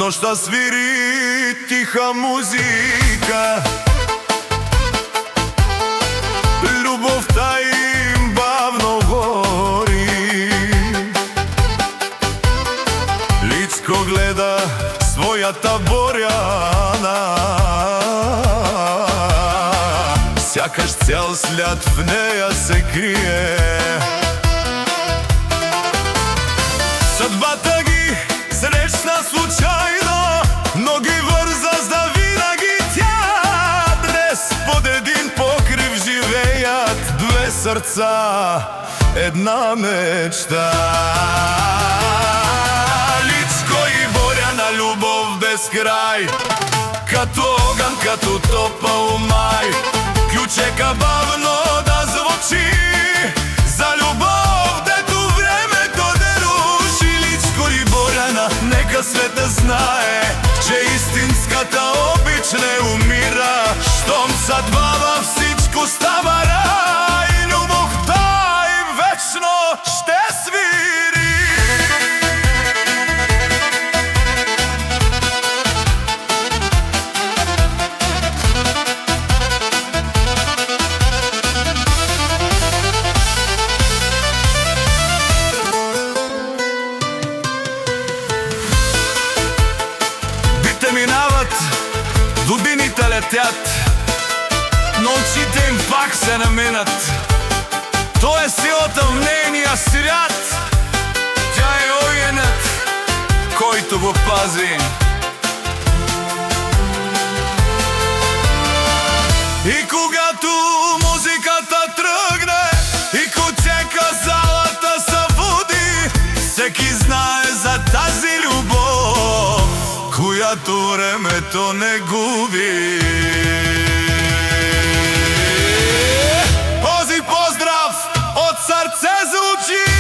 ношта свири тиха музика. Љубовта им бавно гори. Лицко гледа својата Борјана, сякаш цел свят в неја се крие. Съдбата ги срещна случайно, но ги врза за винаги тя. Днес под един покрив живеят две сърца, една мечта. Лицко и Борјана, любов без крај, като оган, като топъл май. Ключека бавно да звучи за любов, дето времето да руши. Лицко и Борјана, нека света знае, че истинската обич не умира. Щом са двама, всичко става рай. Любовта им вечно ще свири. Минават, годините летят, нощите им пак се наминат. То е силата в нейния свят. Тя е огънят, който го пази. И когато музиката тръгне и кучека залата събуди, всеки знае за тази любов, която времето не губи. Този поздрав от сърце звучи.